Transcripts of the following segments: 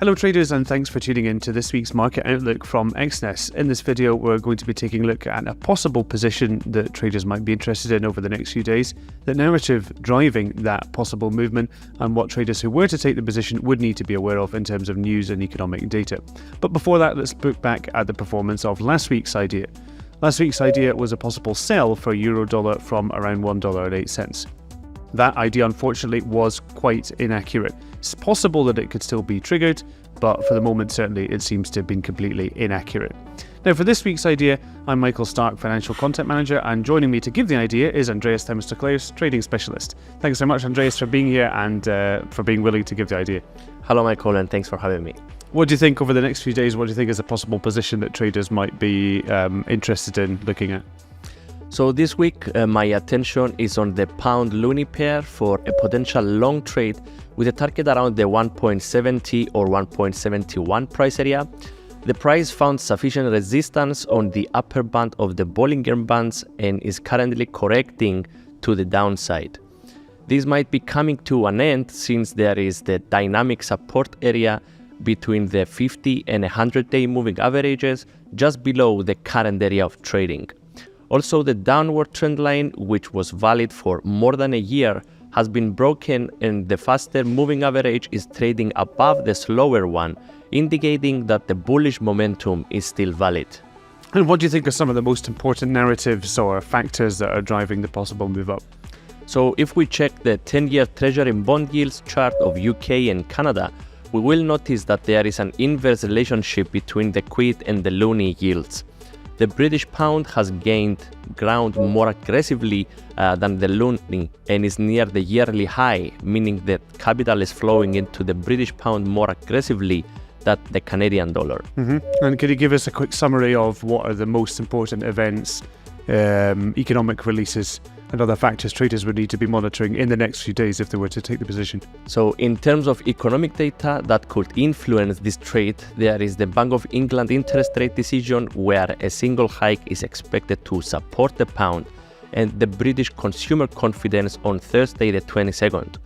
Hello traders, and thanks for tuning in to this week's market outlook from XNES. In this video, we're going to be taking a look at a possible position that traders might be interested in over the next few days, the narrative driving that possible movement, and what traders who were to take the position would need to be aware of in terms of news and economic data. But before that, let's look back at the performance of last week's idea. Last week's idea was a possible sell for euro-dollar from around $1.08. That idea, unfortunately, was quite inaccurate. It's possible that it could still be triggered, but for the moment, certainly, it seems to have been completely inaccurate. Now, for this week's idea, I'm Michael Stark, Financial Content Manager, and joining me to give the idea is Andreas Themistocleus, Trading Specialist. Thanks so much, Andreas, for being here and for being willing to give the idea. Hello, Michael, and thanks for having me. What do you think over the next few days? What do you think is a possible position that traders might be interested in looking at? So this week, my attention is on the pound-loonie pair for a potential long trade with a target around the 1.70 or 1.71 price area. The price found sufficient resistance on the upper band of the Bollinger Bands and is currently correcting to the downside. This might be coming to an end since there is the dynamic support area between the 50 and 100-day moving averages just below the current area of trading. Also, the downward trend line, which was valid for more than a year, has been broken and the faster moving average is trading above the slower one, indicating that the bullish momentum is still valid. And what do you think are some of the most important narratives or factors that are driving the possible move up? So if we check the 10-year Treasury bond yields chart of UK and Canada, we will notice that there is an inverse relationship between the quid and the loonie yields. The British pound has gained ground more aggressively than the loonie and is near the yearly high, meaning that capital is flowing into the British pound more aggressively than the Canadian dollar. And could you give us a quick summary of what are the most important events, economic releases, and other factors traders would need to be monitoring in the next few days if they were to take the position? So in terms of economic data that could influence this trade, there is the Bank of England interest rate decision where a single hike is expected to support the pound, and the British consumer confidence on Thursday the 22nd.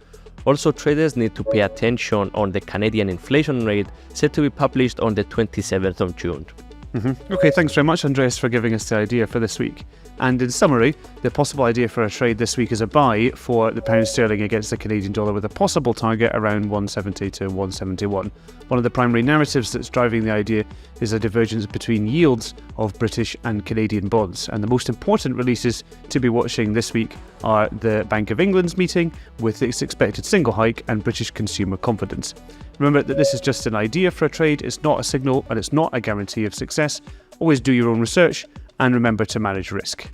Also, traders need to pay attention on the Canadian inflation rate set to be published on the 27th of June. Okay, thanks very much, Andreas, for giving us the idea for this week. And in summary, the possible idea for a trade this week is a buy for the pound sterling against the Canadian dollar with a possible target around 170 to 171. One of the primary narratives that's driving the idea is a divergence between yields of British and Canadian bonds. And the most important releases to be watching this week are the Bank of England's meeting with its expected single hike and British consumer confidence. Remember that this is just an idea for a trade, it's not a signal and it's not a guarantee of success. Always do your own research and remember to manage risk.